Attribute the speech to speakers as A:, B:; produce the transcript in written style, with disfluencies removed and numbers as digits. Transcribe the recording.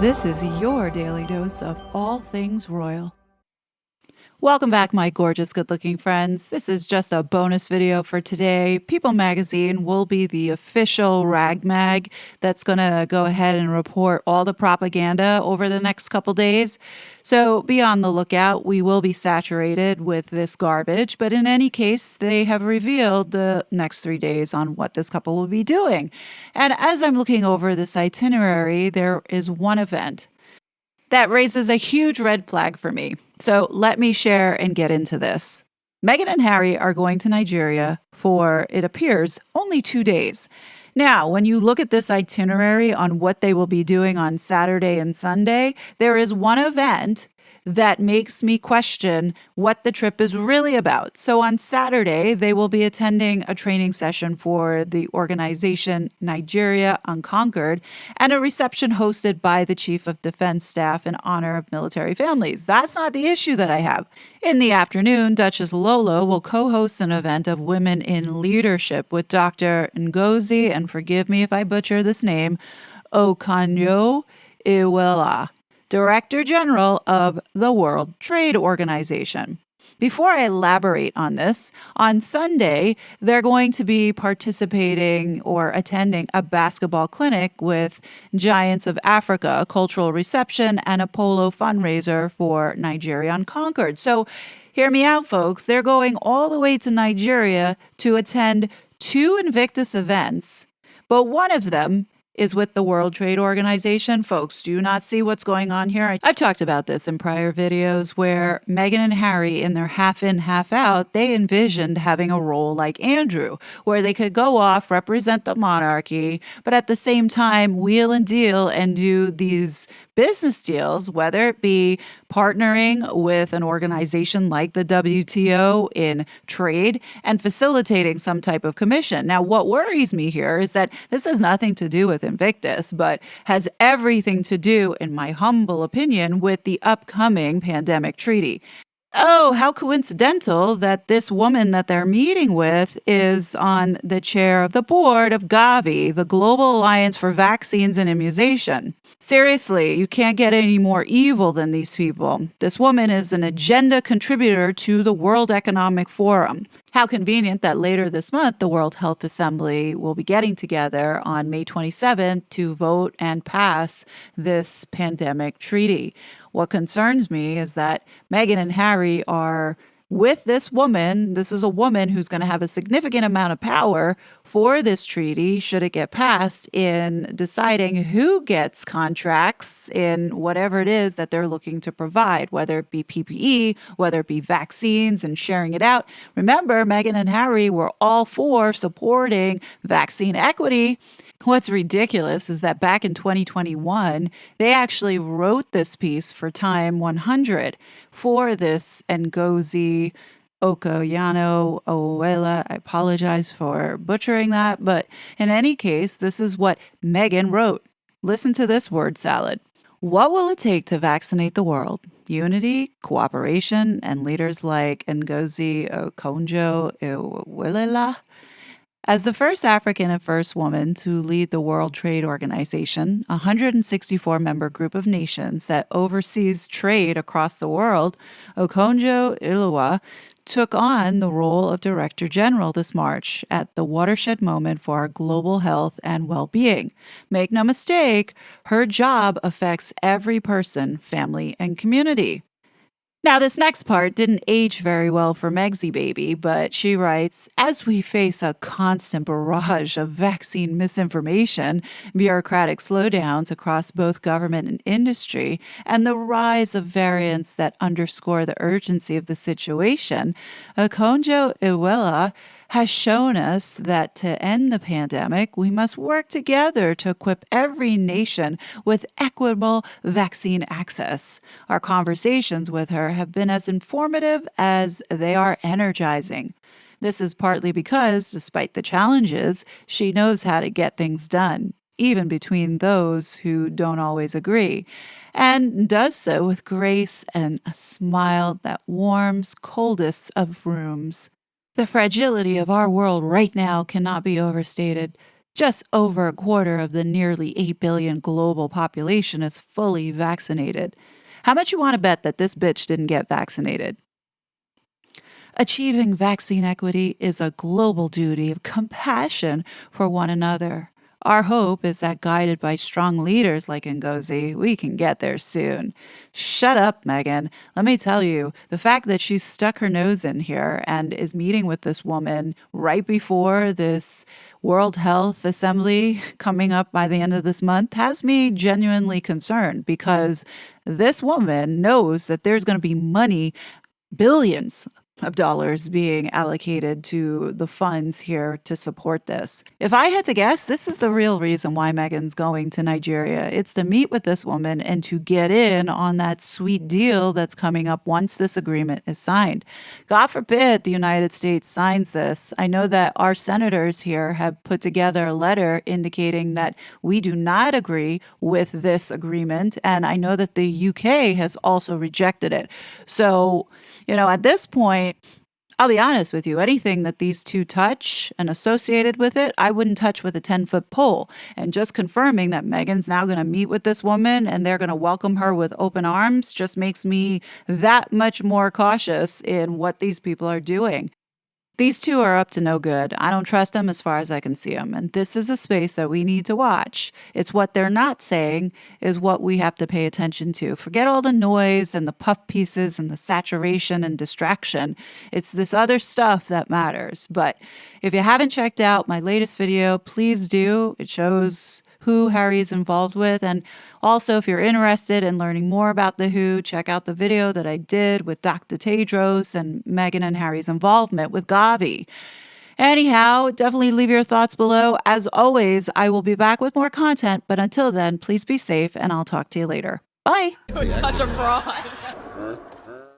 A: This is your daily dose of all things royal. Welcome back, my gorgeous, good-looking friends. This is just a bonus video for today. People Magazine will be the official rag mag that's going to go ahead and report all the propaganda over the next couple days. So be on the lookout. We will be saturated with this garbage, but in any case, they have revealed the next 3 days on what this couple will be doing. And as I'm looking over this itinerary, there is one event that raises a huge red flag for me. So let me share and get into this. Meghan and Harry are going to Nigeria for, it appears, only 2 days. Now, when you look at this itinerary on what they will be doing on Saturday and Sunday, there is one event that makes me question what the trip is really about. So on Saturday, they will be attending a training session for the organization Nigeria Unconquered and a reception hosted by the Chief of Defense Staff in honor of military families. That's not the issue that I have. In the afternoon, Duchess Lolo will co-host an event of women in leadership with Dr. Ngozi, and forgive me if I butcher this name, Okonjo-Iweala, Director General of the World Trade Organization. Before I elaborate on this, on Sunday, they're going to be participating or attending a basketball clinic with Giants of Africa, a cultural reception, and a polo fundraiser for Nigeria Unconquered. So hear me out, folks. They're going all the way to Nigeria to attend 2 Invictus events, but one of them is with the World Trade Organization. Folks, do you not see what's going on here? I've talked about this in prior videos where Meghan and Harry, in their half in, half out, they envisioned having a role like Andrew, where they could go off, represent the monarchy, but at the same time wheel and deal and do these business deals, whether it be partnering with an organization like the WTO in trade and facilitating some type of commission. Now, what worries me here is that this has nothing to do with Invictus, but has everything to do, in my humble opinion, with the upcoming pandemic treaty. Oh, how coincidental that this woman that they're meeting with is on the chair of the board of Gavi, the Global Alliance for Vaccines and Immunization. Seriously, you can't get any more evil than these people. This woman is an agenda contributor to the World Economic Forum. How convenient that later this month, the World Health Assembly will be getting together on May 27th to vote and pass this pandemic treaty. What concerns me is that Meghan and Harry are with this woman. This is a woman who's going to have a significant amount of power for this treaty, should it get passed, in deciding who gets contracts in whatever it is that they're looking to provide, whether it be PPE, whether it be vaccines and sharing it out. Remember, Meghan and Harry were all for supporting vaccine equity. What's ridiculous is that back in 2021, they actually wrote this piece for Time 100 for this Ngozi Okonjo-Iweala. I apologize for butchering that, but in any case, this is what Meghan wrote. Listen to this word salad. What will it take to vaccinate the world? Unity, cooperation, and leaders like Ngozi Okonjo-Iweala. As the first African and first woman to lead the World Trade Organization, a 164-member group of nations that oversees trade across the world, Okonjo-Iweala took on the role of Director General this March at the watershed moment for our global health and well-being. Make no mistake, her job affects every person, family, and community. Now, this next part didn't age very well for Megsy Baby, but she writes, as we face a constant barrage of vaccine misinformation, bureaucratic slowdowns across both government and industry, and the rise of variants that underscore the urgency of the situation, Okonjo-Iweala has shown us that to end the pandemic, we must work together to equip every nation with equitable vaccine access. Our conversations with her have been as informative as they are energizing. This is partly because, despite the challenges, she knows how to get things done, even between those who don't always agree, and does so with grace and a smile that warms coldest of rooms. The fragility of our world right now cannot be overstated. Just over a quarter of the nearly 8 billion global population is fully vaccinated. How much you want to bet that this bitch didn't get vaccinated? Achieving vaccine equity is a global duty of compassion for one another. Our hope is that, guided by strong leaders like Ngozi, we can get there soon. Shut up, Meghan. Let me tell you, the fact that she's stuck her nose in here and is meeting with this woman right before this World Health Assembly coming up by the end of this month has me genuinely concerned, because this woman knows that there's going to be money, billions of dollars being allocated to the funds here to support this. If I had to guess, this is the real reason why Meghan's going to Nigeria. It's to meet with this woman and to get in on that sweet deal that's coming up once this agreement is signed. God forbid the United States signs this. I know that our senators here have put together a letter indicating that we do not agree with this agreement, and I know that the UK has also rejected it. So, at this point, I'll be honest with you, anything that these two touch and associated with it, I wouldn't touch with a 10-foot pole. And just confirming that Meghan's now going to meet with this woman and they're going to welcome her with open arms just makes me that much more cautious in what these people are doing. These two are up to no good. I don't trust them as far as I can see them. And this is a space that we need to watch. It's what they're not saying is what we have to pay attention to. Forget all the noise and the puff pieces and the saturation and distraction. It's this other stuff that matters. But if you haven't checked out my latest video, please do. It shows who Harry is involved with. And also, if you're interested in learning more about the WHO, check out the video that I did with Dr. Tedros and Meghan and Harry's involvement with Gavi. Anyhow, definitely leave your thoughts below. As always, I will be back with more content, but until then, please be safe and I'll talk to you later. Bye.
B: You're such a fraud.